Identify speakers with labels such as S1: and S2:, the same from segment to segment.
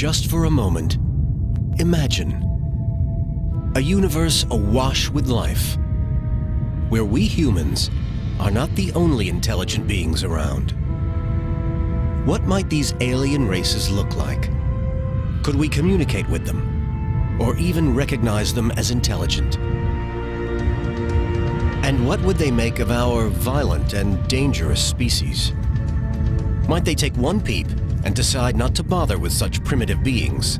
S1: Just for a moment, imagine a universe awash with life, where we humans are not the only intelligent beings around. What might these alien races look like? Could we communicate with them, or even recognize them as intelligent? And what would they make of our violent and dangerous species? Might they take one peep and decide not to bother with such primitive beings?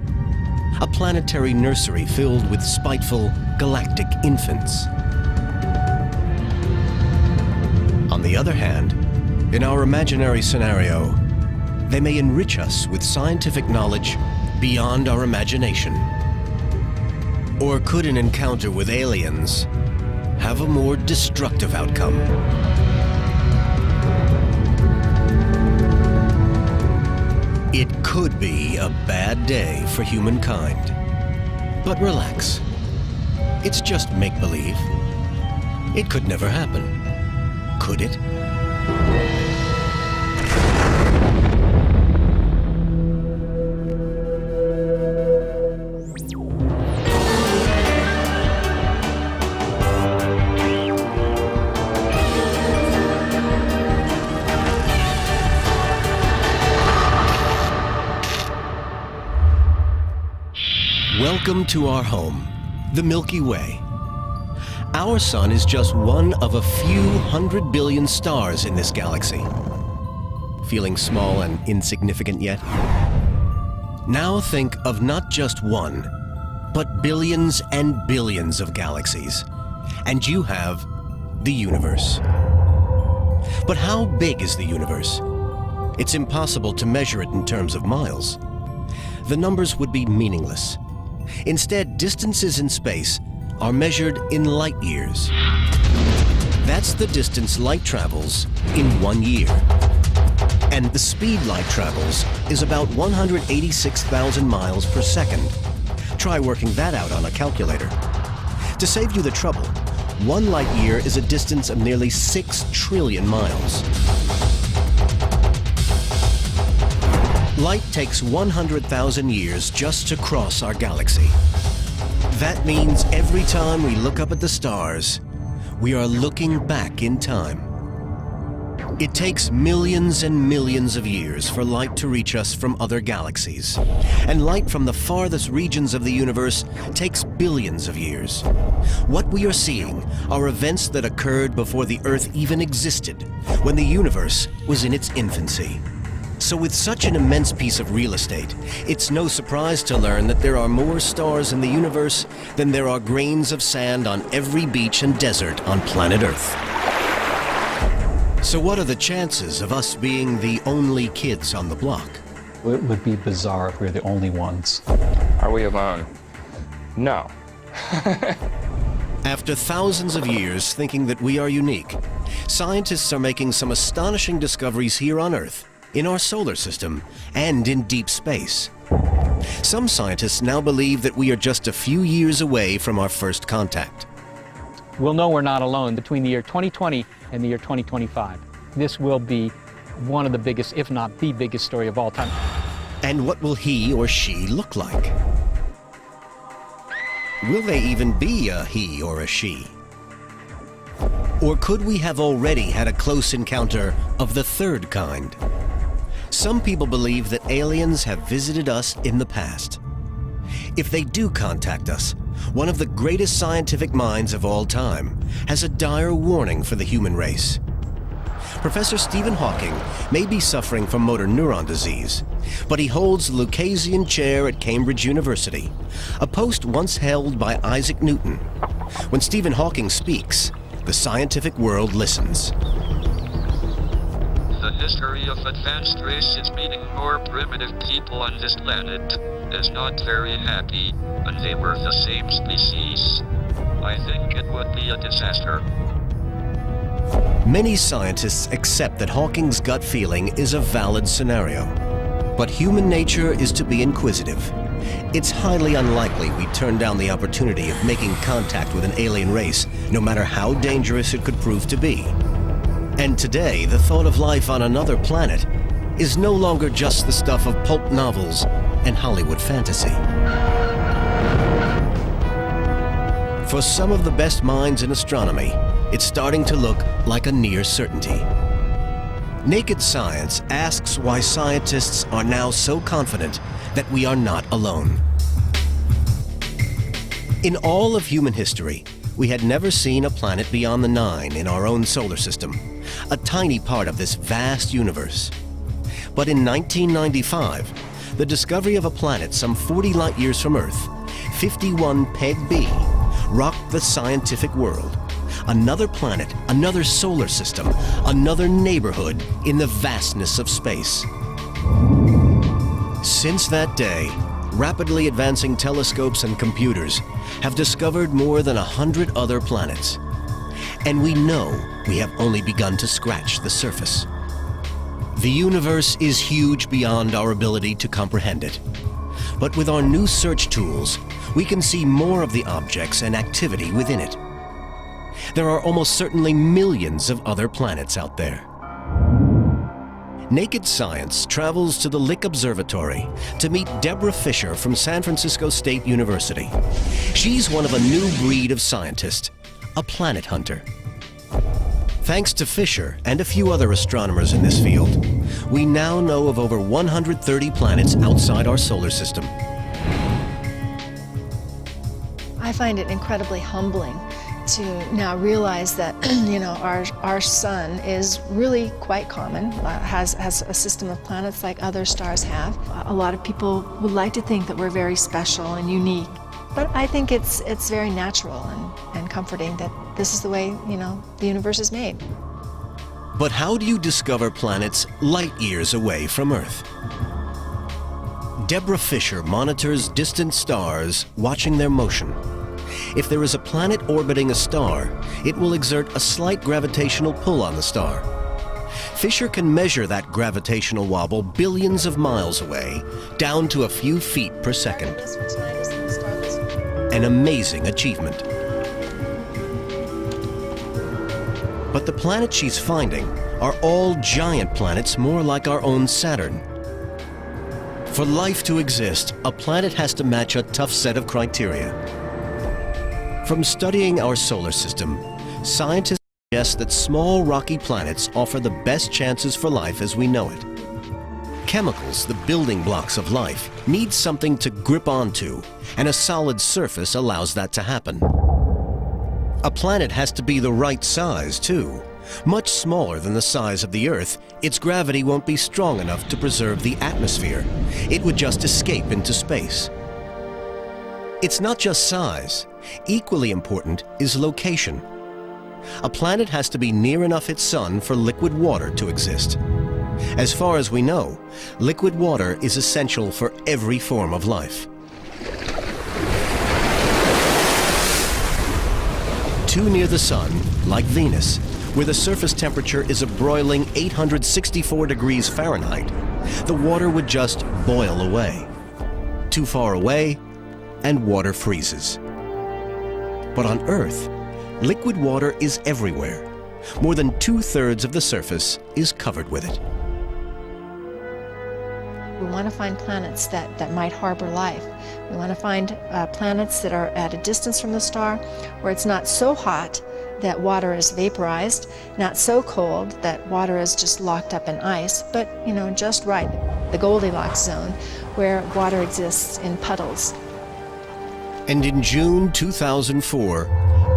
S1: A planetary nursery filled with spiteful galactic infants. On the other hand, in our imaginary scenario, they may enrich us with scientific knowledge beyond our imagination. Or could an encounter with aliens have a more destructive outcome? It could be a bad day for humankind. But relax. It's just make-believe. It could never happen. Could it? Welcome to our home, the Milky Way. Our sun is just one of a few 100 billion stars in this galaxy. Feeling small and insignificant yet? Now think of not just one, but billions and billions of galaxies. And you have the universe. But how big is the universe? It's impossible to measure it in terms of miles. The numbers would be meaningless. Instead, distances in space are measured in light years. That's the distance light travels in 1 year. And the speed light travels is about 186,000 miles per second. Try working that out on a calculator. To save you the trouble, 1 light year is a distance of nearly 6 trillion miles. Light takes 100,000 years just to cross our galaxy. That means every time we look up at the stars, we are looking back in time. It takes millions and millions of years for light to reach us from other galaxies. And light from the farthest regions of the universe takes billions of years. What we are seeing are events that occurred before the Earth even existed, when the universe was in its infancy. So with such an immense piece of real estate, it's no surprise to learn that there are more stars in the universe than there are grains of sand on every beach and desert on planet Earth. So what are the chances of us being the only kids on the block?
S2: It would be bizarre if we were the only ones.
S3: Are we alone? No.
S1: After thousands of years thinking that we are unique, scientists are making some astonishing discoveries here on Earth, in our solar system, and in deep space. Some scientists now believe that we are just a few years away from our first contact.
S4: We'll know we're not alone between the year 2020 and the year 2025. This will be one of the biggest, if not the biggest story of all time.
S1: And what will he or she look like? Will they even be a he or a she? Or could we have already had a close encounter of the third kind? Some people believe that aliens have visited us in the past. If they do contact us, one of the greatest scientific minds of all time has a dire warning for the human race. Professor Stephen Hawking may be suffering from motor neuron disease, but he holds the Lucasian Chair at Cambridge University, a post once held by Isaac Newton. When Stephen Hawking speaks, the scientific world listens.
S5: The history of advanced races meeting more primitive people on this planet is not very happy, and they were the same species. I think it would be a disaster.
S1: Many scientists accept that Hawking's gut feeling is a valid scenario. But human nature is to be inquisitive. It's highly unlikely we'd turn down the opportunity of making contact with an alien race, no matter how dangerous it could prove to be. And today, the thought of life on another planet is no longer just the stuff of pulp novels and Hollywood fantasy. For some of the best minds in astronomy, it's starting to look like a near certainty. Naked Science asks why scientists are now so confident that we are not alone. In all of human history, we had never seen a planet beyond the 9 in our own solar system, a tiny part of this vast universe. But in 1995, the discovery of a planet some 40 light years from Earth, 51 Peg B, rocked the scientific world. Another planet, another solar system, another neighborhood in the vastness of space. Since that day, rapidly advancing telescopes and computers have discovered more than 100 other planets. And we know we have only begun to scratch the surface. The universe is huge beyond our ability to comprehend it. But with our new search tools, we can see more of the objects and activity within it. There are almost certainly millions of other planets out there. Naked Science travels to the Lick Observatory to meet Deborah Fisher from San Francisco State University. She's one of a new breed of scientist, a planet hunter. Thanks to Fisher and a few other astronomers in this field, we now know of over 130 planets outside our solar system.
S6: I find it incredibly humbling to now realize that our sun is really quite common, has a system of planets like other stars have. A lot of people would like to think that we're very special and unique, but I think it's very natural and comforting that this is the way the universe is made.
S1: But how do you discover planets light years away from Earth? Deborah Fisher monitors distant stars, watching their motion. If there is a planet orbiting a star, it will exert a slight gravitational pull on the star. Fisher can measure that gravitational wobble billions of miles away, down to a few feet per second. An amazing achievement. But the planets she's finding are all giant planets, more like our own Saturn. For life to exist, a planet has to match a tough set of criteria. From studying our solar system, scientists suggest that small rocky planets offer the best chances for life as we know it. Chemicals, the building blocks of life, need something to grip onto, and a solid surface allows that to happen. A planet has to be the right size, too. Much smaller than the size of the Earth, its gravity won't be strong enough to preserve the atmosphere. It would just escape into space. It's not just size. Equally important is location. A planet has to be near enough its sun for liquid water to exist. As far as we know, liquid water is essential for every form of life. Too near the sun, like Venus, where the surface temperature is a broiling 864 degrees Fahrenheit, the water would just boil away. Too far away, and water freezes. But on Earth, liquid water is everywhere. More than 2/3 of the surface is covered with it.
S6: We want to find planets that might harbor life. We want to find planets that are at a distance from the star, where it's not so hot that water is vaporized, not so cold that water is just locked up in ice, but just right, the Goldilocks zone, where water exists in puddles.
S1: And in June 2004,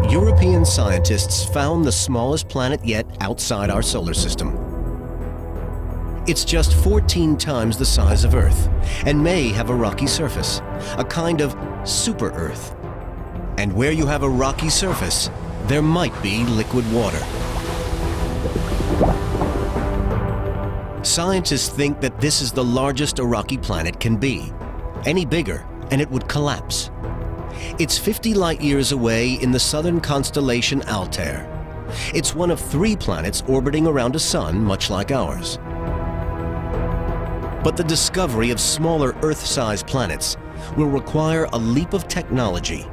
S1: European scientists found the smallest planet yet outside our solar system. It's just 14 times the size of Earth and may have a rocky surface, a kind of super-Earth. And where you have a rocky surface, there might be liquid water. Scientists think that this is the largest a rocky planet can be. Any bigger, and it would collapse. It's 50 light years away in the southern constellation Altair. It's one of 3 planets orbiting around a sun much like ours. But the discovery of smaller Earth-sized planets will require a leap of technology,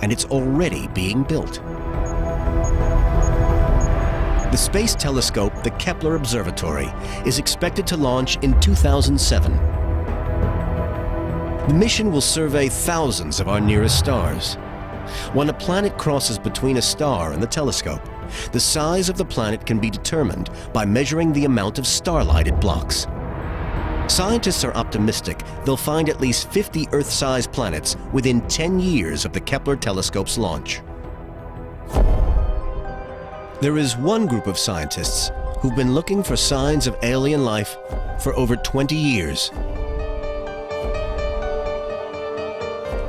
S1: and it's already being built. The space telescope, the Kepler Observatory, is expected to launch in 2007. The mission will survey thousands of our nearest stars. When a planet crosses between a star and the telescope, the size of the planet can be determined by measuring the amount of starlight it blocks. Scientists are optimistic they'll find at least 50 Earth-sized planets within 10 years of the Kepler telescope's launch. There is one group of scientists who've been looking for signs of alien life for over 20 years.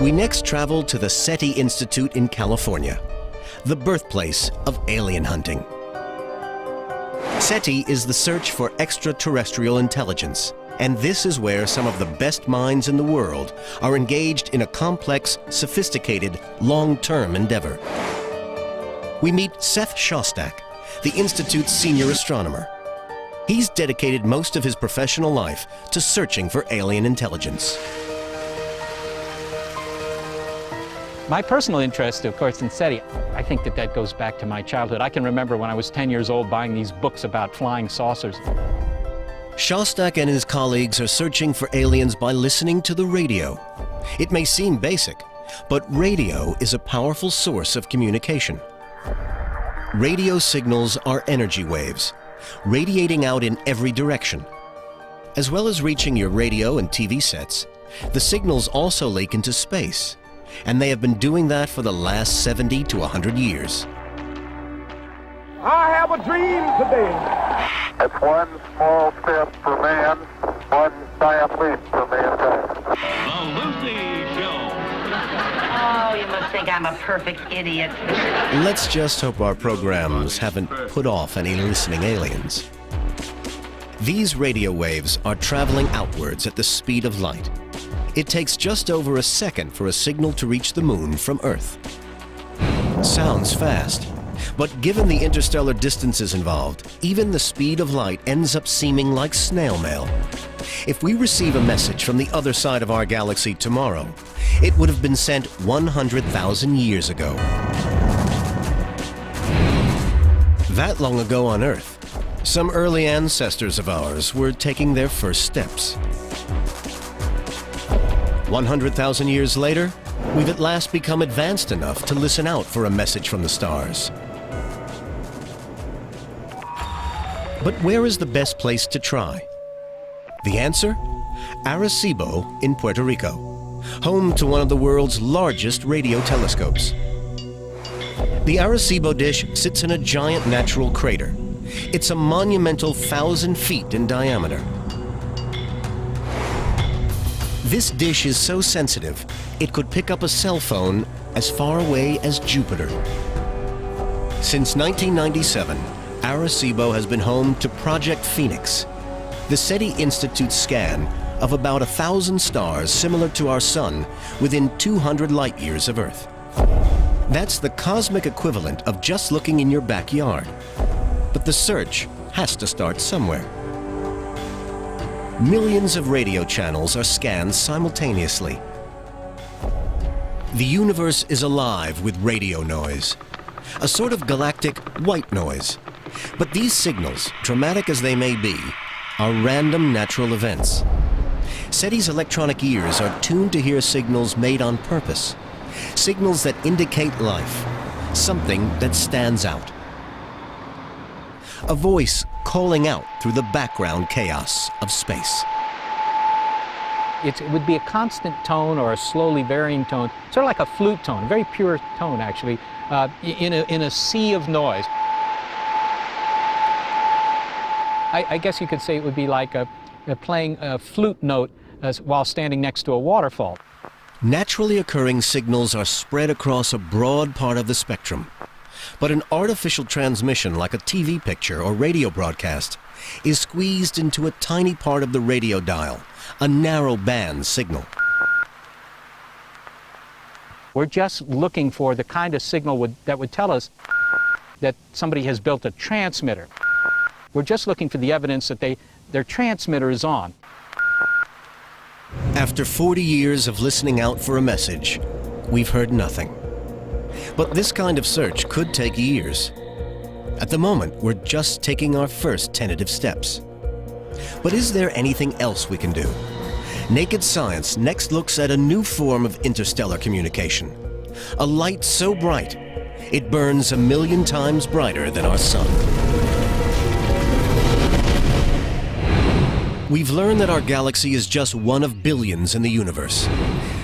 S1: We next travel to the SETI Institute in California, the birthplace of alien hunting. SETI is the search for extraterrestrial intelligence, and this is where some of the best minds in the world are engaged in a complex, sophisticated, long-term endeavor. We meet Seth Shostak, the Institute's senior astronomer. He's dedicated most of his professional life to searching for alien intelligence.
S4: My personal interest, of course, in SETI, I think that goes back to my childhood. I can remember when I was 10 years old buying these books about flying saucers.
S1: Shostak and his colleagues are searching for aliens by listening to the radio. It may seem basic, but radio is a powerful source of communication. Radio signals are energy waves, radiating out in every direction. As well as reaching your radio and TV sets, the signals also leak into space, and they have been doing that for the last 70 to 100 years.
S7: I have a dream today.
S8: It's one small step for man, one giant leap for mankind.
S9: The Lucy Show.
S10: Oh, you must think I'm a perfect idiot.
S1: Let's just hope our programs haven't put off any listening aliens. These radio waves are traveling outwards at the speed of light. It takes just over a second for a signal to reach the moon from Earth. Sounds fast, but given the interstellar distances involved, even the speed of light ends up seeming like snail mail. If we receive a message from the other side of our galaxy tomorrow, it would have been sent 100,000 years ago. That long ago on Earth, some early ancestors of ours were taking their first steps. 100,000 years later, we've at last become advanced enough to listen out for a message from the stars. But where is the best place to try? The answer? Arecibo in Puerto Rico, home to one of the world's largest radio telescopes. The Arecibo dish sits in a giant natural crater. It's a monumental 1,000 feet in diameter. This dish is so sensitive, it could pick up a cell phone as far away as Jupiter. Since 1997, Arecibo has been home to Project Phoenix, the SETI Institute scan of about 1,000 stars similar to our Sun within 200 light years of Earth. That's the cosmic equivalent of just looking in your backyard. But the search has to start somewhere. Millions of radio channels are scanned simultaneously. The universe is alive with radio noise, a sort of galactic white noise. But these signals, dramatic as they may be, are random natural events. SETI's electronic ears are tuned to hear signals made on purpose, signals that indicate life, something that stands out. A voice calling out through the background chaos of space.
S4: It would be a constant tone or a slowly varying tone, sort of like a flute tone, a very pure tone actually, in a sea of noise. I guess you could say it would be like playing a flute note while standing next to a waterfall.
S1: Naturally occurring signals are spread across a broad part of the spectrum. But an artificial transmission like a TV picture or radio broadcast is squeezed into a tiny part of the radio dial, a narrow band signal.
S4: We're just looking for the kind of signal that would tell us that somebody has built a transmitter. We're just looking for the evidence that their transmitter is on.
S1: After 40 years of listening out for a message, we've heard nothing. But this kind of search could take years. At the moment, we're just taking our first tentative steps. But is there anything else we can do? Naked Science next looks at a new form of interstellar communication. A light so bright, it burns 1,000,000 times brighter than our sun. We've learned that our galaxy is just one of billions in the universe.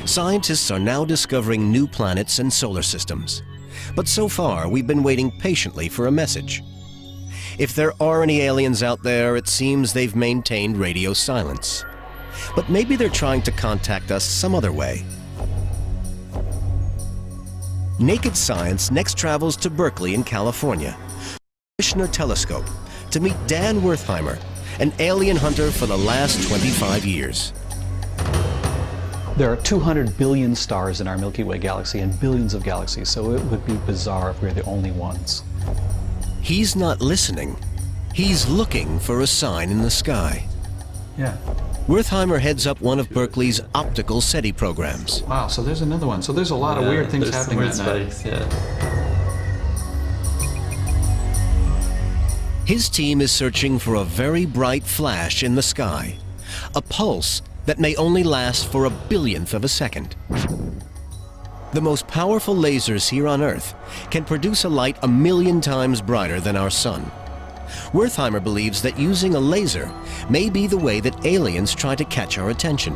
S1: Scientists are now discovering new planets and solar systems. But so far, we've been waiting patiently for a message. If there are any aliens out there, it seems they've maintained radio silence. But maybe they're trying to contact us some other way. Naked Science next travels to Berkeley in California, Krishna Telescope, to meet Dan Wertheimer, an alien hunter for the last 25 years.
S2: There are 200 billion stars in our Milky Way galaxy and billions of galaxies, so it would be bizarre if we're the only ones.
S1: He's not listening. He's looking for a sign in the sky.
S2: Yeah.
S1: Wertheimer heads up one of Berkeley's optical SETI programs.
S2: Wow, so there's another one. So there's a lot of weird things happening that night.
S1: His team is searching for a very bright flash in the sky, a pulse that may only last for 1/1000,000th of a second. The most powerful lasers here on Earth can produce a light 1,000,000 times brighter than our sun. Wertheimer believes that using a laser may be the way that aliens try to catch our attention.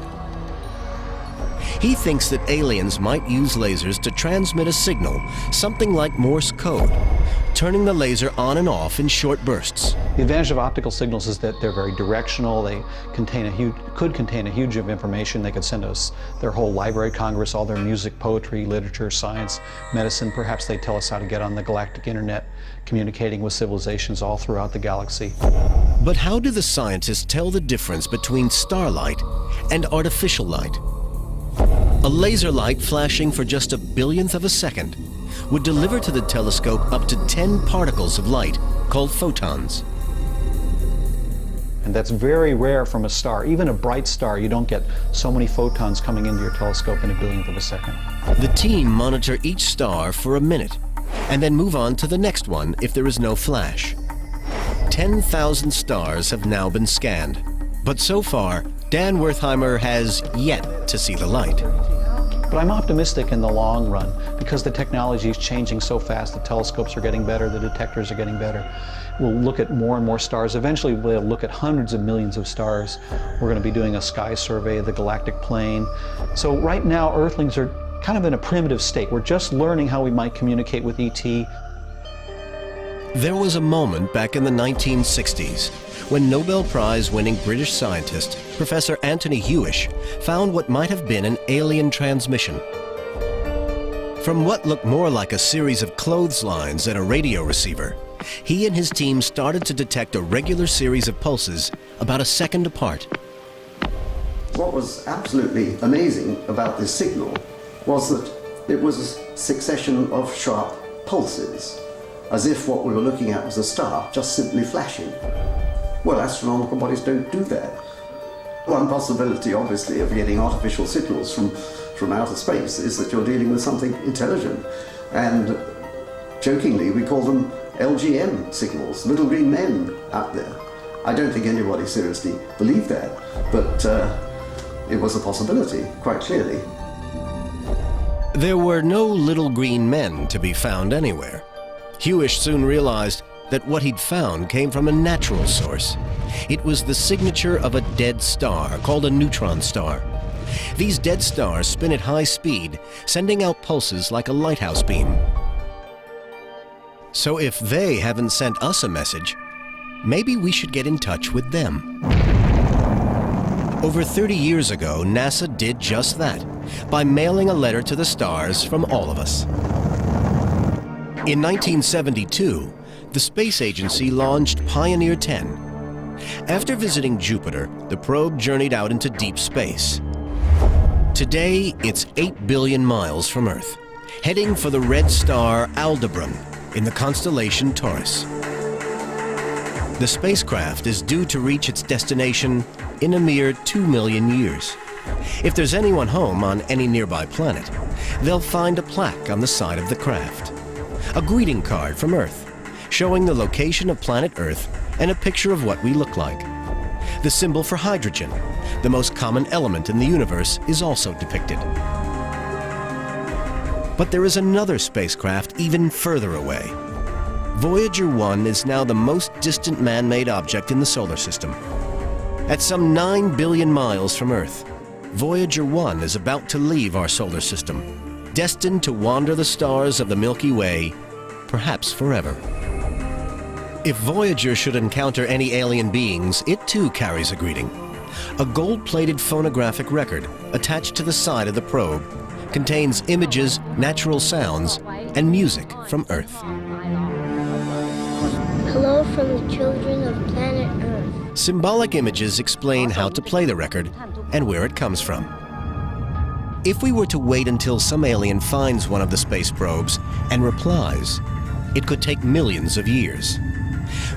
S1: He thinks that aliens might use lasers to transmit a signal, something like Morse code, turning the laser on and off in short bursts.
S2: The advantage of optical signals is that they're very directional. They could contain a huge of information. They could send us their whole Library of Congress, all their music, poetry, literature, science, medicine. Perhaps they tell us how to get on the galactic internet, communicating with civilizations all throughout the galaxy.
S1: But how do the scientists tell the difference between starlight and artificial light? A laser light flashing for just 1/1000,000th of a second would deliver to the telescope up to 10 particles of light, called photons.
S2: And that's very rare from a star. Even a bright star, you don't get so many photons coming into your telescope in 1/1000,000th of a second.
S1: The team monitor each star for a minute, and then move on to the next one if there is no flash. 10,000 stars have now been scanned. But so far, Dan Wertheimer has yet to see the light.
S2: But I'm optimistic in the long run because the technology is changing so fast. The telescopes are getting better, the detectors are getting better. We'll look at more and more stars. Eventually we'll look at hundreds of millions of stars. We're going to be doing a sky survey of the galactic plane. So right now Earthlings are kind of in a primitive state. We're just learning how we might communicate with ET.
S1: There was a moment back in the 1960s when Nobel Prize-winning British scientist Professor Anthony Hewish found what might have been an alien transmission. From what looked more like a series of clotheslines and a radio receiver, he and his team started to detect a regular series of pulses about a second apart.
S11: What was absolutely amazing about this signal was that it was a succession of sharp pulses, as if what we were looking at was a star just simply flashing. Well, astronomical bodies don't do that. One possibility, obviously, of getting artificial signals from outer space is that you're dealing with something intelligent. And jokingly, we call them LGM signals, little green men out there. I don't think anybody seriously believed that, but it was a possibility, quite clearly.
S1: There were no little green men to be found anywhere. Hewish soon realized that what he'd found came from a natural source. It was the signature of a dead star called a neutron star. These dead stars spin at high speed, sending out pulses like a lighthouse beam. So if they haven't sent us a message, maybe we should get in touch with them. Over 30 years ago, NASA did just that by mailing a letter to the stars from all of us. In 1972, the space agency launched Pioneer 10. After visiting Jupiter, the probe journeyed out into deep space. Today, it's 8 billion miles from Earth, heading for the red star Aldebaran in the constellation Taurus. The spacecraft is due to reach its destination in a mere 2 million years. If there's anyone home on any nearby planet, they'll find a plaque on the side of the craft. A greeting card from Earth, showing the location of planet Earth and a picture of what we look like. The symbol for hydrogen, The most common element in the universe is also depicted. But there is another spacecraft even further away. Voyager 1 is now the most distant man-made object in the solar system. At some 9 billion miles from Earth, Voyager 1 is about to leave our solar system, destined to wander the stars of the Milky Way, perhaps forever. If Voyager should encounter any alien beings, it too carries a greeting. A gold-plated phonographic record attached to the side of the probe contains images, natural sounds, and music from Earth.
S12: Hello from the children of planet Earth.
S1: Symbolic images explain how to play the record and where it comes from. If we were to wait until some alien finds one of the space probes and replies, it could take millions of years.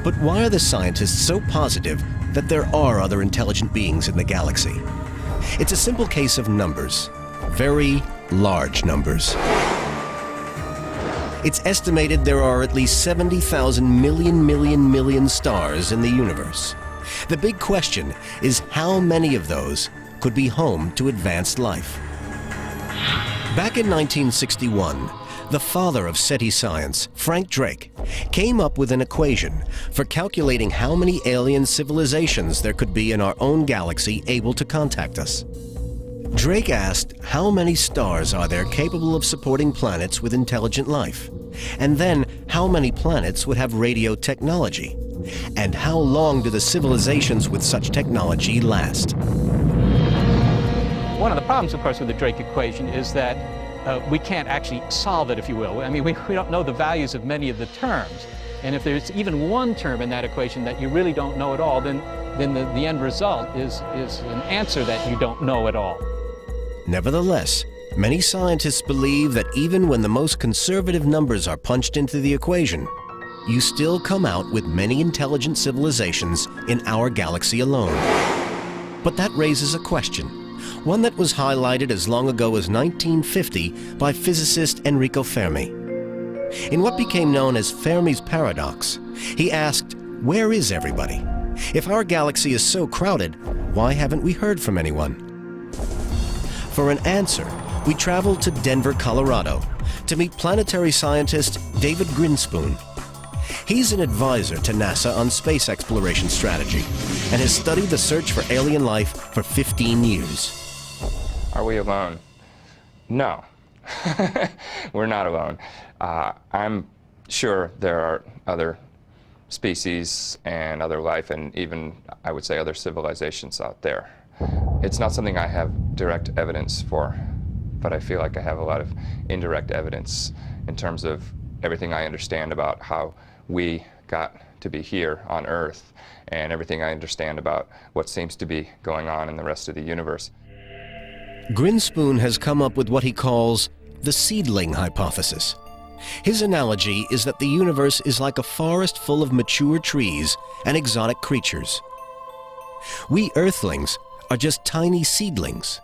S1: But why are the scientists so positive that there are other intelligent beings in the galaxy? It's a simple case of numbers, very large numbers. It's estimated there are at least 70,000 million stars in the universe. The big question is how many of those could be home to advanced life? Back in 1961, the father of SETI science, Frank Drake, came up with an equation for calculating how many alien civilizations there could be in our own galaxy able to contact us. Drake asked how many stars are there capable of supporting planets with intelligent life, and then how many planets would have radio technology, and how long do the civilizations with such technology last.
S4: One of the problems, of course, with the Drake equation is that we can't actually solve it, if you will. I mean, we don't know the values of many of the terms. And if there's even one term in that equation that you really don't know at all, then the end result is an answer that you don't know at all.
S1: Nevertheless, many scientists believe that even when the most conservative numbers are punched into the equation, you still come out with many intelligent civilizations in our galaxy alone. But that raises a question, one that was highlighted as long ago as 1950 by physicist Enrico Fermi. In what became known as Fermi's paradox, he asked, where is everybody? If our galaxy is so crowded, why haven't we heard from anyone? For an answer, we traveled to Denver, Colorado, to meet planetary scientist David Grinspoon. He's an advisor to NASA on space exploration strategy and has studied the search for alien life for 15 years.
S3: Are we alone? No. We're not alone. I'm sure there are other species and other life and even, I would say, other civilizations out there. It's not something I have direct evidence for, but I feel like I have a lot of indirect evidence in terms of everything I understand about how we got to be here on Earth and everything I understand about what seems to be going on in the rest of the universe.
S1: Grinspoon has come up with what he calls the seedling hypothesis. His analogy is that the universe is like a forest full of mature trees and exotic creatures. We Earthlings are just tiny seedlings.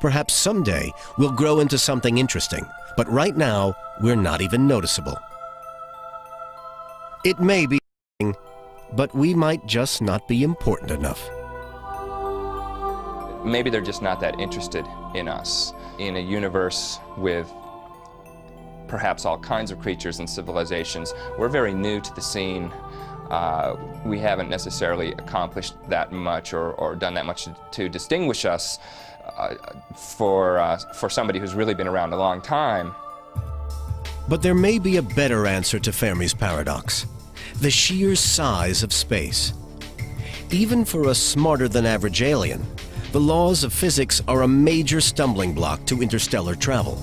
S1: Perhaps someday we'll grow into something interesting, but right now we're not even noticeable. It may be, but we might just not be important enough.
S3: Maybe they're just not that interested in us. In a universe with perhaps all kinds of creatures and civilizations, we're very new to the scene. We haven't necessarily accomplished that much or done that much to distinguish us for somebody who's really been around a long time.
S1: But there may be a better answer to Fermi's paradox: the sheer size of space. Even for a smarter-than-average alien, the laws of physics are a major stumbling block to interstellar travel.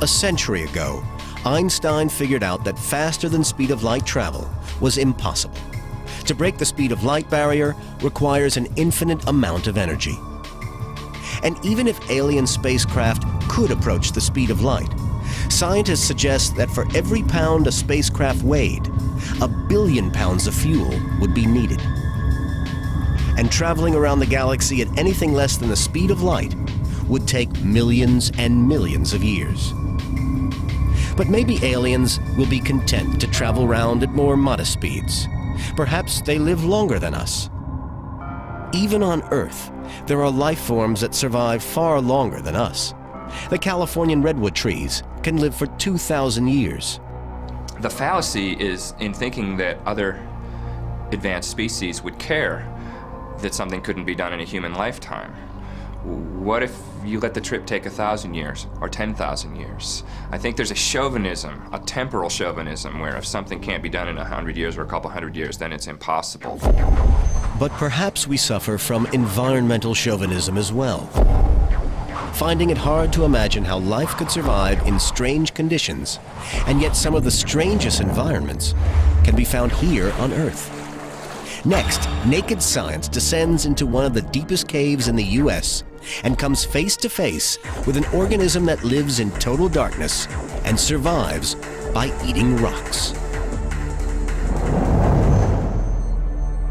S1: A century ago, Einstein figured out that faster-than-speed-of-light travel was impossible. To break the speed-of-light barrier requires an infinite amount of energy. And even if alien spacecraft could approach the speed of light, scientists suggest that for every pound a spacecraft weighed, 1 billion pounds of fuel would be needed. And traveling around the galaxy at anything less than the speed of light would take millions and millions of years. But maybe aliens will be content to travel around at more modest speeds. Perhaps they live longer than us. Even on Earth, there are life forms that survive far longer than us. The Californian redwood trees can live for 2,000 years.
S3: The fallacy is in thinking that other advanced species would care that something couldn't be done in a human lifetime. What if you let the trip take 1,000 years or 10,000 years? I think there's a chauvinism, a temporal chauvinism, where if something can't be done in 100 years or a couple hundred years, then it's impossible.
S1: But perhaps we suffer from environmental chauvinism as well, finding it hard to imagine how life could survive in strange conditions, and yet some of the strangest environments can be found here on Earth. Next, Naked Science descends into one of the deepest caves in the U.S. and comes face to face with an organism that lives in total darkness and survives by eating rocks.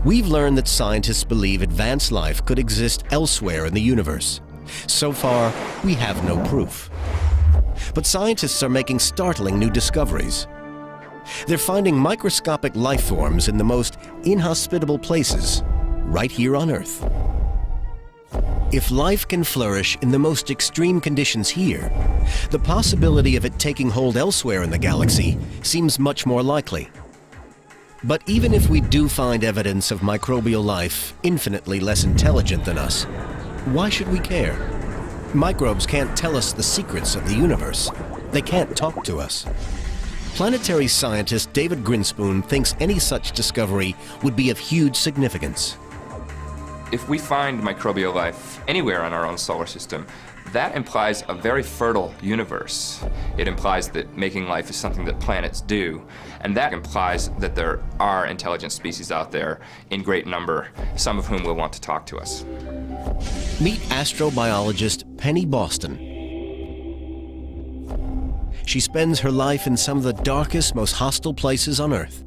S1: We've learned that scientists believe advanced life could exist elsewhere in the universe. So far, we have no proof. But scientists are making startling new discoveries. They're finding microscopic life forms in the most inhospitable places, right here on Earth. If life can flourish in the most extreme conditions here, the possibility of it taking hold elsewhere in the galaxy seems much more likely. But even if we do find evidence of microbial life infinitely less intelligent than us, why should we care? Microbes can't tell us the secrets of the universe. They can't talk to us. Planetary scientist David Grinspoon thinks any such discovery would be of huge significance.
S3: If we find microbial life anywhere in our own solar system, that implies a very fertile universe. It implies that making life is something that planets do, and that implies that there are intelligent species out there in great number, some of whom will want to talk to us.
S1: Meet astrobiologist Penny Boston. She spends her life in some of the darkest, most hostile places on Earth.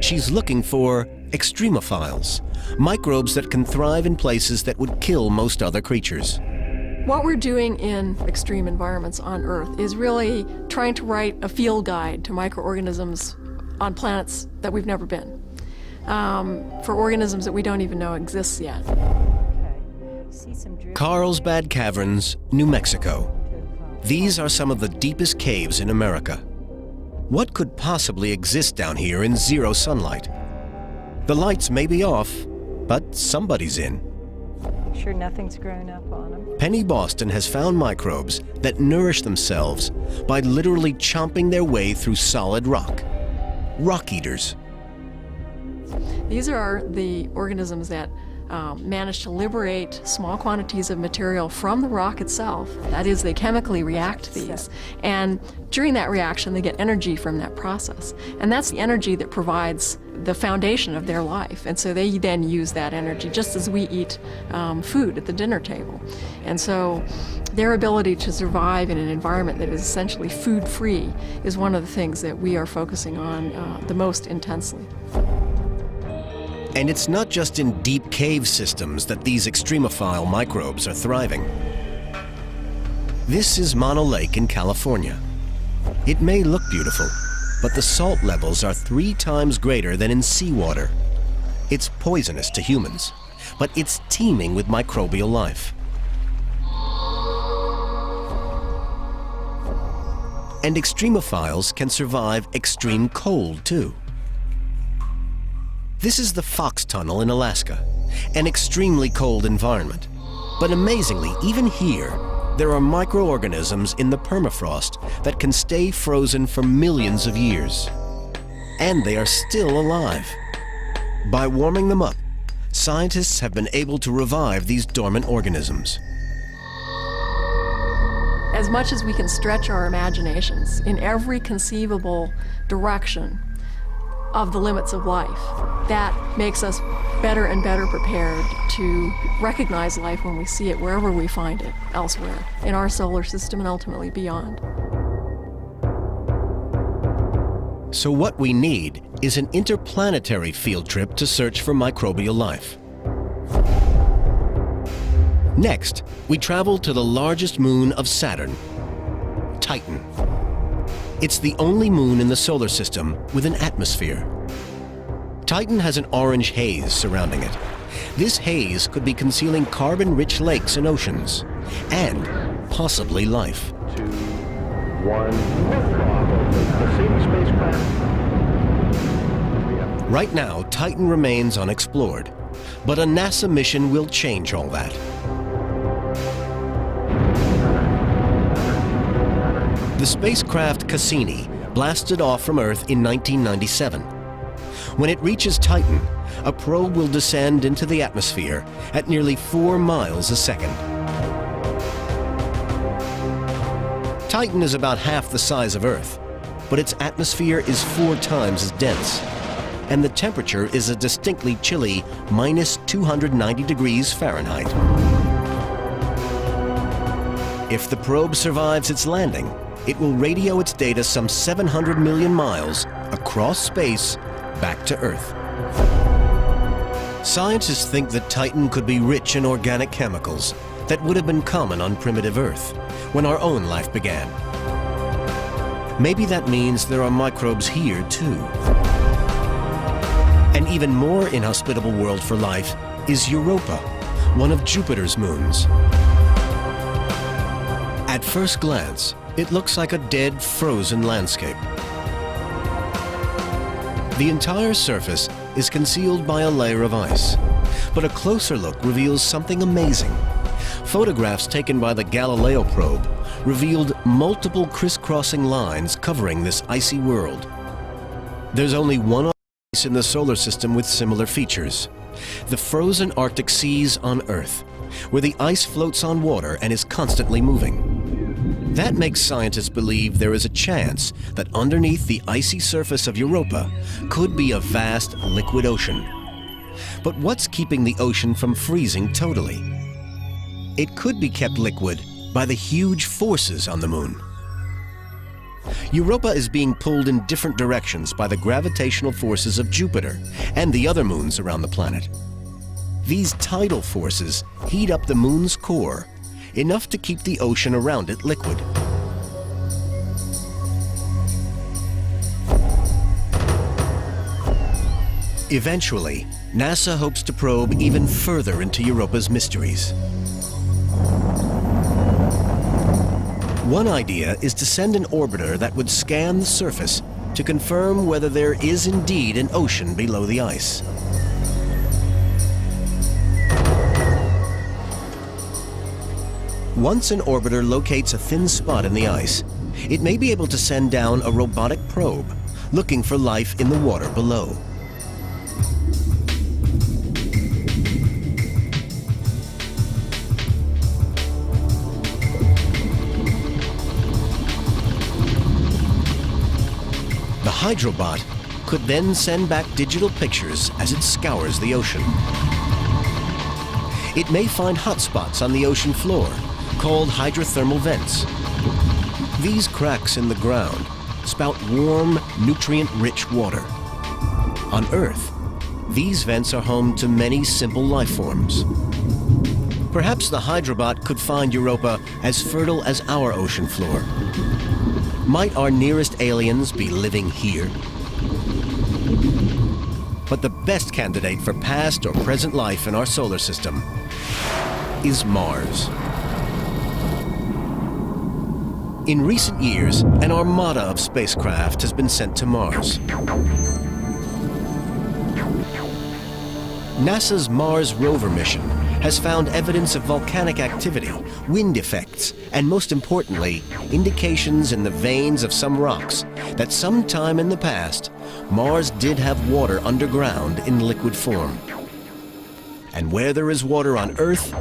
S1: She's looking for extremophiles, microbes that can thrive in places that would kill most other creatures.
S13: What we're doing in extreme environments on Earth is really trying to write a field guide to microorganisms on planets that we've never been, for organisms that we don't even know exist yet.
S1: Carlsbad Caverns, New Mexico. These are some of the deepest caves in America. What could possibly exist down here in zero sunlight? The lights may be off, but somebody's in.
S14: Make sure nothing's grown up on them.
S1: Penny Boston has found microbes that nourish themselves by literally chomping their way through solid rock. Rock eaters.
S13: These are the organisms that manage to liberate small quantities of material from the rock itself. That is, they chemically react to these. And during that reaction, they get energy from that process. And that's the energy that provides the foundation of their life. And so they then use that energy just as we eat food at the dinner table. And so their ability to survive in an environment that is essentially food-free is one of the things that we are focusing on the most intensely.
S1: And it's not just in deep cave systems that these extremophile microbes are thriving. This is Mono Lake in California. It may look beautiful, but the salt levels are 3 times greater than in seawater. It's poisonous to humans, but it's teeming with microbial life. And extremophiles can survive extreme cold, too. This is the Fox Tunnel in Alaska, an extremely cold environment. But amazingly, even here, there are microorganisms in the permafrost that can stay frozen for millions of years. And they are still alive. By warming them up, scientists have been able to revive these dormant organisms.
S13: As much as we can stretch our imaginations in every conceivable direction of the limits of life, that makes us better and better prepared to recognize life when we see it wherever we find it elsewhere in our solar system and ultimately beyond.
S1: So what we need is an interplanetary field trip to search for microbial life. Next, we travel to the largest moon of Saturn, Titan. It's the only moon in the solar system with an atmosphere. Titan has an orange haze surrounding it. This haze could be concealing carbon-rich lakes and oceans, and possibly life.
S7: 2, 1, liftoff of the Cassini spacecraft.
S1: Right now, Titan remains unexplored, but a NASA mission will change all that. The spacecraft Cassini blasted off from Earth in 1997. When it reaches Titan, a probe will descend into the atmosphere at nearly 4 miles a second. Titan is about half the size of Earth, but its atmosphere is 4 times as dense, and the temperature is a distinctly chilly -290 degrees Fahrenheit. If the probe survives its landing, it will radio its data some 700 million miles across space back to Earth. Scientists think that Titan could be rich in organic chemicals that would have been common on primitive Earth when our own life began. Maybe that means there are microbes here too. An even more inhospitable world for life is Europa, one of Jupiter's moons. At first glance, it looks like a dead, frozen landscape. The entire surface is concealed by a layer of ice, but a closer look reveals something amazing. Photographs taken by the Galileo probe revealed multiple crisscrossing lines covering this icy world. There's only one place in the solar system with similar features: the frozen Arctic seas on Earth, where the ice floats on water and is constantly moving. That makes scientists believe there is a chance that underneath the icy surface of Europa could be a vast liquid ocean. But what's keeping the ocean from freezing totally? It could be kept liquid by the huge forces on the moon. Europa is being pulled in different directions by the gravitational forces of Jupiter and the other moons around the planet. These tidal forces heat up the moon's core, enough to keep the ocean around it liquid. Eventually, NASA hopes to probe even further into Europa's mysteries. One idea is to send an orbiter that would scan the surface to confirm whether there is indeed an ocean below the ice. Once an orbiter locates a thin spot in the ice, it may be able to send down a robotic probe looking for life in the water below. The Hydrobot could then send back digital pictures as it scours the ocean. It may find hotspots on the ocean floor, called hydrothermal vents. These cracks in the ground spout warm, nutrient-rich water. On Earth, these vents are home to many simple life forms. Perhaps the Hydrobot could find Europa as fertile as our ocean floor. Might our nearest aliens be living here? But the best candidate for past or present life in our solar system is Mars. In recent years, an armada of spacecraft has been sent to Mars. NASA's Mars rover mission has found evidence of volcanic activity, wind effects, and most importantly, indications in the veins of some rocks that sometime in the past, Mars did have water underground in liquid form. And where there is water on Earth,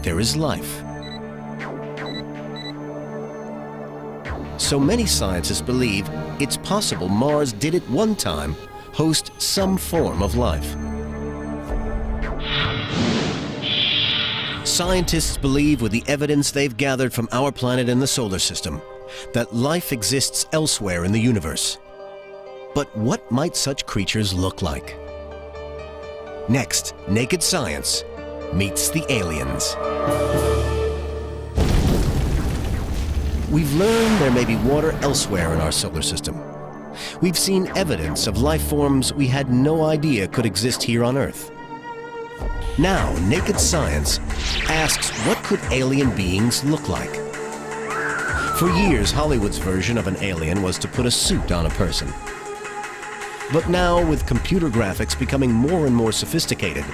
S1: there is life. So many scientists believe it's possible Mars did at one time host some form of life. Scientists believe, with the evidence they've gathered from our planet and the solar system, that life exists elsewhere in the universe. But what might such creatures look like? Next, Naked Science meets the aliens. We've learned there may be water elsewhere in our solar system. We've seen evidence of life forms we had no idea could exist here on Earth. Now, Naked Science asks, what could alien beings look like? For years, Hollywood's version of an alien was to put a suit on a person. But now, with computer graphics becoming more and more sophisticated,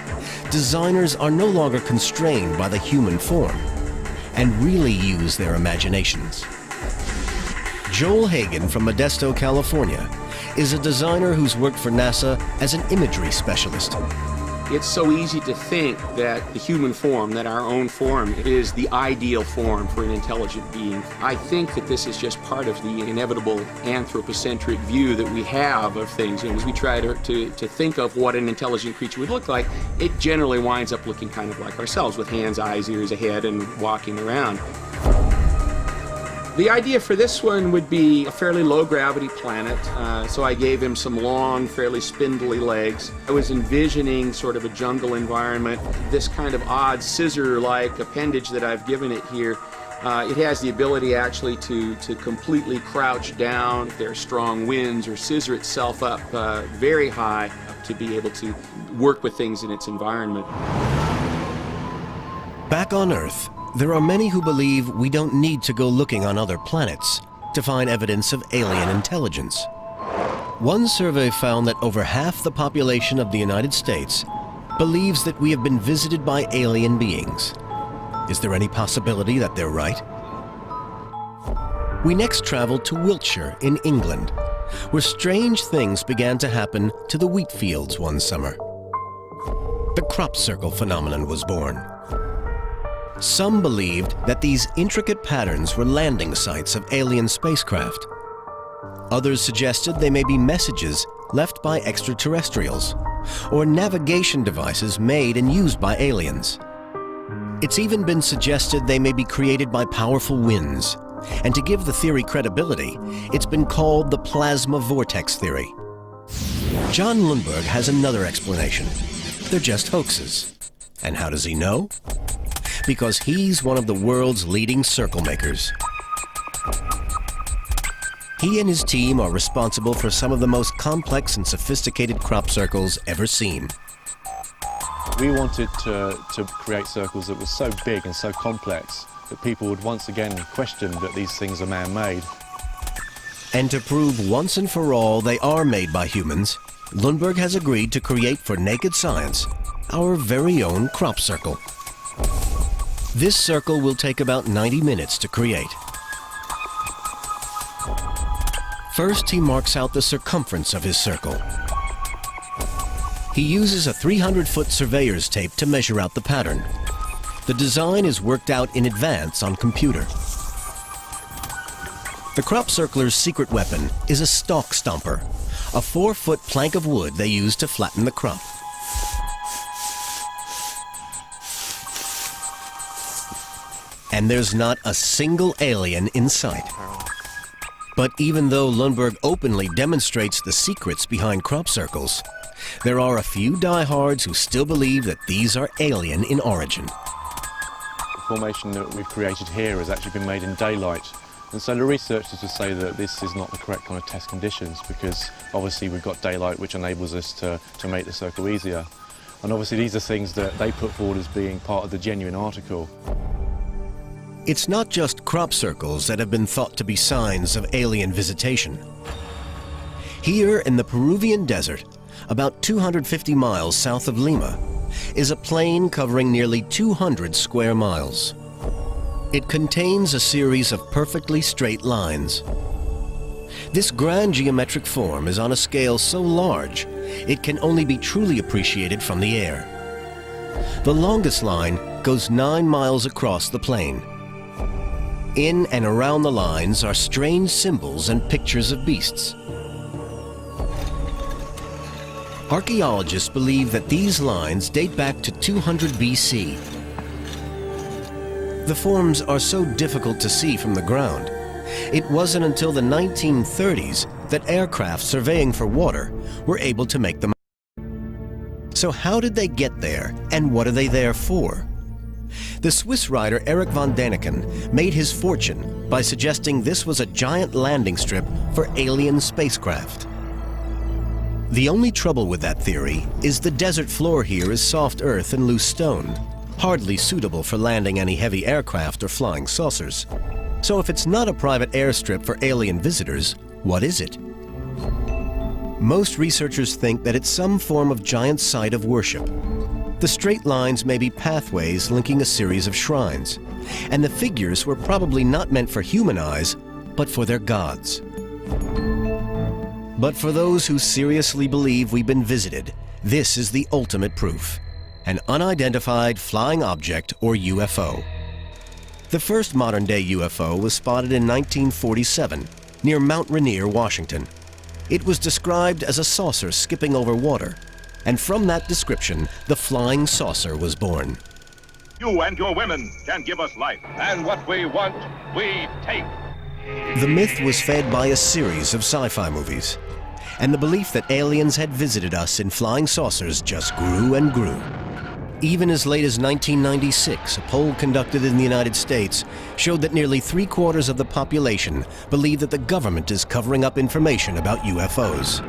S1: designers are no longer constrained by the human form and really use their imaginations. Joel Hagen from Modesto, California, is a designer who's worked for NASA as an imagery specialist.
S15: It's so easy to think that the human form, that our own form, is the ideal form for an intelligent being. I think that this is just part of the inevitable anthropocentric view that we have of things. And as we try to think of what an intelligent creature would look like, it generally winds up looking kind of like ourselves, with hands, eyes, ears, a head, and walking around. The idea for this one would be a fairly low-gravity planet, so I gave him some long, fairly spindly legs. I was envisioning sort of a jungle environment. This kind of odd scissor-like appendage that I've given it here, it has the ability actually to completely crouch down if there are strong winds, or scissor itself up very high to be able to work with things in its environment.
S1: Back on Earth, there are many who believe we don't need to go looking on other planets to find evidence of alien intelligence. One survey found that over half the population of the United States believes that we have been visited by alien beings. Is there any possibility that they're right? We next traveled to Wiltshire in England, where strange things began to happen to the wheat fields one summer. The crop circle phenomenon was born. Some believed that these intricate patterns were landing sites of alien spacecraft. Others suggested they may be messages left by extraterrestrials, or navigation devices made and used by aliens. It's even been suggested they may be created by powerful winds, and to give the theory credibility, it's been called the plasma vortex theory. John Lundberg has another explanation. They're just hoaxes. And how does he know? Because he's one of the world's leading circle makers. He and his team are responsible for some of the most complex and sophisticated crop circles ever seen.
S16: We wanted to create circles that were so big and so complex that people would once again question that these things are man-made.
S1: And to prove once and for all they are made by humans, Lundberg has agreed to create for Naked Science our very own crop circle. This circle will take about 90 minutes to create. First, he marks out the circumference of his circle. He uses a 300-foot surveyor's tape to measure out the pattern. The design is worked out in advance on computer. The crop circler's secret weapon is a stalk stomper, a 4-foot plank of wood they use to flatten the crop. And there's not a single alien in sight. But even though Lundberg openly demonstrates the secrets behind crop circles, there are a few diehards who still believe that these are alien in origin.
S16: The formation that we've created here has actually been made in daylight. And so the researchers would say that this is not the correct kind of test conditions, because obviously we've got daylight, which enables us to make the circle easier. And obviously these are things that they put forward as being part of the genuine article.
S1: It's not just crop circles that have been thought to be signs of alien visitation. Here in the Peruvian desert, about 250 miles south of Lima, is a plain covering nearly 200 square miles. It contains a series of perfectly straight lines. This grand geometric form is on a scale so large, it can only be truly appreciated from the air. The longest line goes 9 miles across the plain. In and around the lines are strange symbols and pictures of beasts. Archaeologists believe that these lines date back to 200 BC. The forms are so difficult to see from the ground. It wasn't until the 1930s that aircraft surveying for water were able to make them. So how did they get there, and what are they there for? The Swiss writer Erich von Däniken made his fortune by suggesting this was a giant landing strip for alien spacecraft. The only trouble with that theory is the desert floor here is soft earth and loose stone, hardly suitable for landing any heavy aircraft or flying saucers. So if it's not a private airstrip for alien visitors, what is it? Most researchers think that it's some form of giant site of worship. The straight lines may be pathways linking a series of shrines, and the figures were probably not meant for human eyes, but for their gods. But for those who seriously believe we've been visited, this is the ultimate proof: an unidentified flying object, or UFO. The first modern-day UFO was spotted in 1947 near Mount Rainier, Washington. It was described as a saucer skipping over water, and from that description, the flying saucer was born.
S17: You and your women can give us life, and what we want, we take.
S1: The myth was fed by a series of sci-fi movies, and the belief that aliens had visited us in flying saucers just grew and grew. Even as late as 1996, a poll conducted in the United States showed that nearly 3/4 of the population believe that the government is covering up information about UFOs.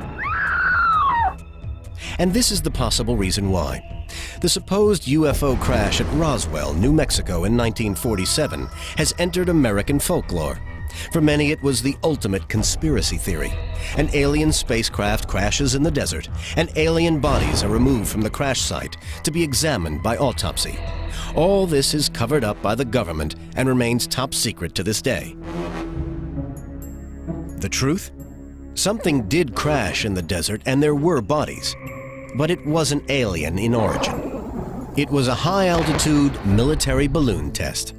S1: And this is the possible reason why. The supposed UFO crash at Roswell, New Mexico in 1947 has entered American folklore. For many, it was the ultimate conspiracy theory. An alien spacecraft crashes in the desert, and alien bodies are removed from the crash site to be examined by autopsy. All this is covered up by the government and remains top secret to this day. The truth? Something did crash in the desert, and there were bodies. But it wasn't alien in origin. It was a high-altitude military balloon test.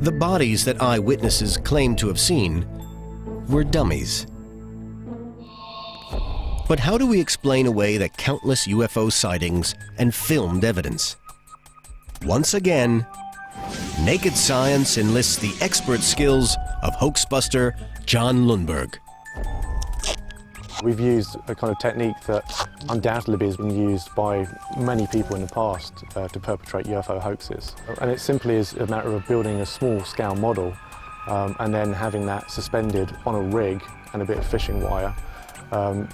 S1: The bodies that eyewitnesses claimed to have seen were dummies. But how do we explain away the countless UFO sightings and filmed evidence? Once again, Naked Science enlists the expert skills of hoaxbuster John Lundberg.
S16: We've used a kind of technique that undoubtedly has been used by many people in the past to perpetrate UFO hoaxes. And it simply is a matter of building a small-scale model and then having that suspended on a rig and a bit of fishing wire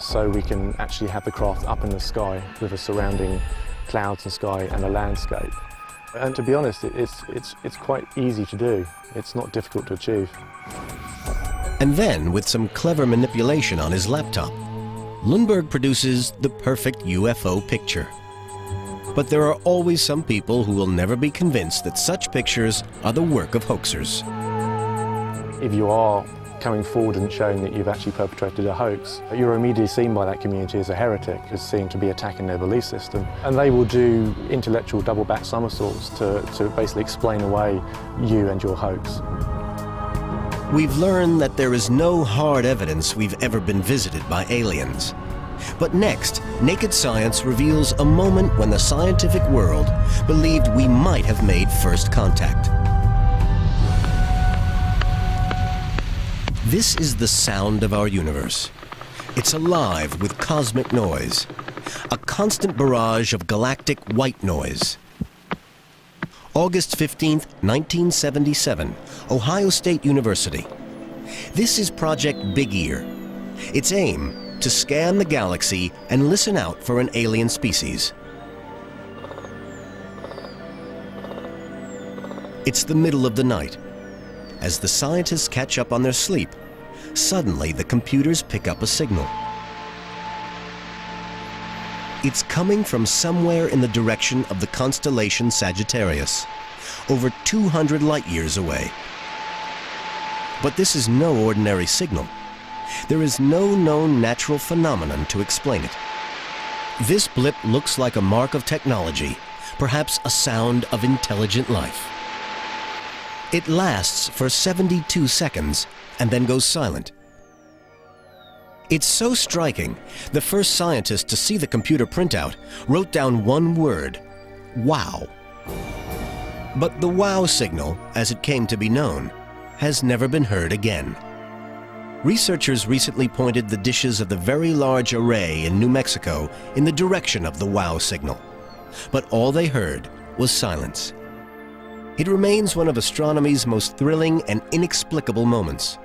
S16: so we can actually have the craft up in the sky with the surrounding clouds and sky and a landscape. And to be honest, it's quite easy to do. It's not difficult to achieve.
S1: And then, with some clever manipulation on his laptop, Lundberg produces the perfect UFO picture. But there are always some people who will never be convinced that such pictures are the work of hoaxers.
S16: If you are coming forward and showing that you've actually perpetrated a hoax, you're immediately seen by that community as a heretic, as seen to be attacking their belief system. And they will do intellectual double-back somersaults to basically explain away you and your hoax.
S1: We've learned that there is no hard evidence we've ever been visited by aliens. But next, Naked Science reveals a moment when the scientific world believed we might have made first contact. This is the sound of our universe. It's alive with cosmic noise, a constant barrage of galactic white noise. August 15th, 1977, Ohio State University. This is Project Big Ear. Its aim, to scan the galaxy and listen out for an alien species. It's the middle of the night. As the scientists catch up on their sleep, suddenly the computers pick up a signal. It's coming from somewhere in the direction of the constellation Sagittarius, over 200 light years away. But this is no ordinary signal. There is no known natural phenomenon to explain it. This blip looks like a mark of technology, perhaps a sound of intelligent life. It lasts for 72 seconds and then goes silent. It's so striking, the first scientist to see the computer printout wrote down one word: wow. But the wow signal, as it came to be known, has never been heard again. Researchers recently pointed the dishes of the Very Large Array in New Mexico in the direction of the wow signal, but all they heard was silence. It remains one of astronomy's most thrilling and inexplicable moments.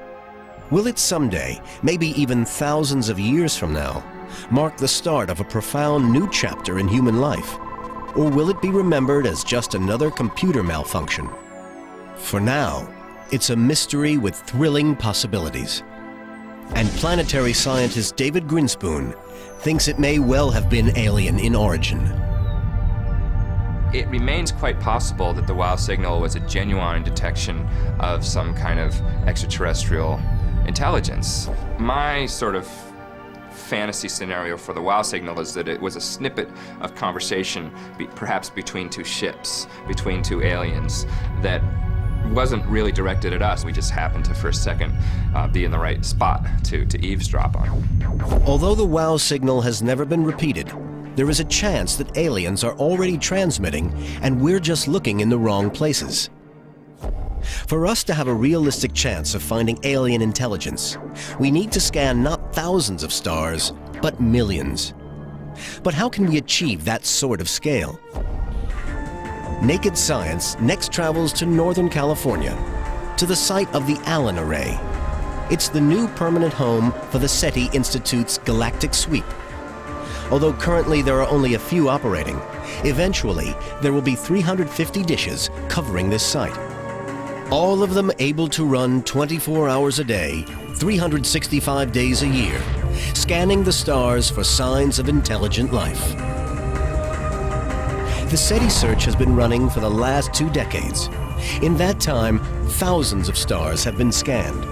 S1: Will it someday, maybe even thousands of years from now, mark the start of a profound new chapter in human life? Or will it be remembered as just another computer malfunction? For now, it's a mystery with thrilling possibilities. And planetary scientist David Grinspoon thinks it may well have been alien in origin.
S3: It remains quite possible that the WOW signal was a genuine detection of some kind of extraterrestrial intelligence. My sort of fantasy scenario for the WOW signal is that it was a snippet of conversation, perhaps between two ships, between two aliens, that wasn't really directed at us. We just happened to, for a second, be in the right spot to eavesdrop on.
S1: Although the WOW signal has never been repeated, there is a chance that aliens are already transmitting and we're just looking in the wrong places. For us to have a realistic chance of finding alien intelligence, we need to scan not thousands of stars, but millions. But how can we achieve that sort of scale? Naked Science next travels to Northern California, to the site of the Allen Array. It's the new permanent home for the SETI Institute's Galactic Sweep. Although currently there are only a few operating, eventually there will be 350 dishes covering this site. All of them able to run 24 hours a day, 365 days a year, scanning the stars for signs of intelligent life. The SETI search has been running for the last 2 decades. In that time, thousands of stars have been scanned.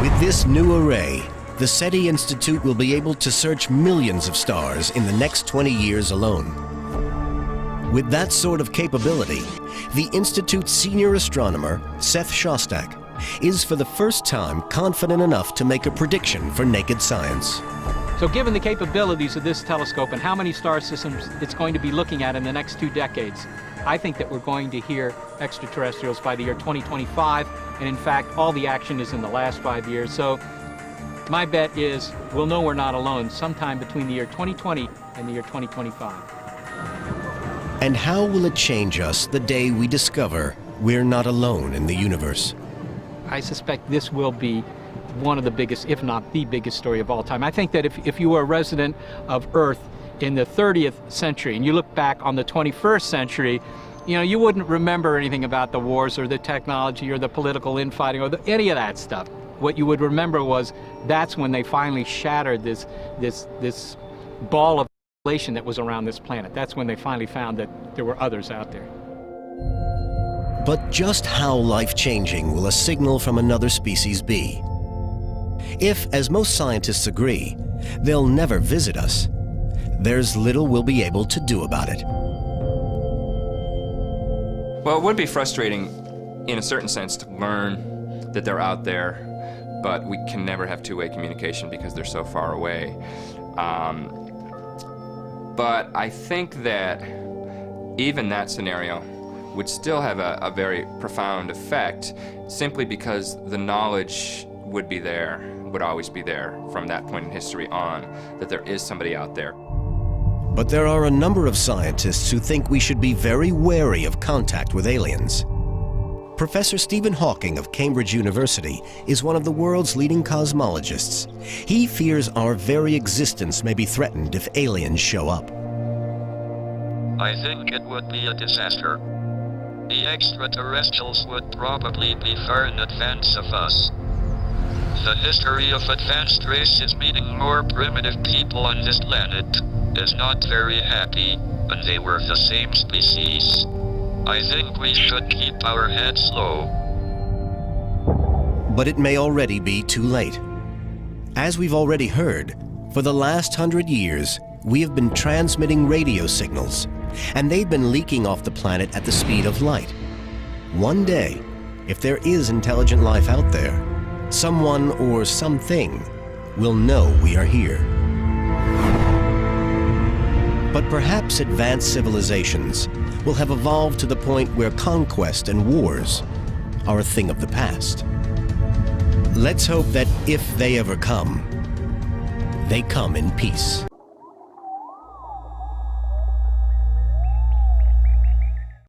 S1: With this new array, the SETI Institute will be able to search millions of stars in the next 20 years alone. With that sort of capability, the Institute's senior astronomer, Seth Shostak, is for the first time confident enough to make a prediction for Naked Science.
S4: So given the capabilities of this telescope and how many star systems it's going to be looking at in the next 2 decades, I think that we're going to hear extraterrestrials by the year 2025, and in fact, all the action is in the last 5 years. So my bet is we'll know we're not alone sometime between the year 2020 and the year 2025.
S1: And how will it change us the day we discover we're not alone in the universe?
S4: I suspect this will be one of the biggest, if not the biggest story of all time. I think that if you were a resident of Earth in the 30th century and you look back on the 21st century, you know, you wouldn't remember anything about the wars or the technology or the political infighting or any of that stuff. What you would remember was that's when they finally shattered this ball of population that was around this planet. That's when they finally found that there were others out there.
S1: But just how life-changing will a signal from another species be? If, as most scientists agree, they'll never visit us, there's little we'll be able to do about it.
S3: Well, it would be frustrating in a certain sense to learn that they're out there, but we can never have two-way communication because they're so far away. But I think that even that scenario would still have a very profound effect simply because the knowledge would be there, would always be there from that point in history on, that there is somebody out there.
S1: But there are a number of scientists who think we should be very wary of contact with aliens. Professor Stephen Hawking of Cambridge University is one of the world's leading cosmologists. He fears our very existence may be threatened if aliens show up.
S5: I think it would be a disaster. The extraterrestrials would probably be far in advance of us. The history of advanced races meeting more primitive people on this planet is not very happy, and they were the same species. I think we should keep our heads low.
S1: But it may already be too late. As we've already heard, for the last 100 years, we have been transmitting radio signals, and they've been leaking off the planet at the speed of light. One day, if there is intelligent life out there, someone or something will know we are here. But perhaps advanced civilizations will have evolved to the point where conquest and wars are a thing of the past. Let's hope that if they ever come, they come in peace.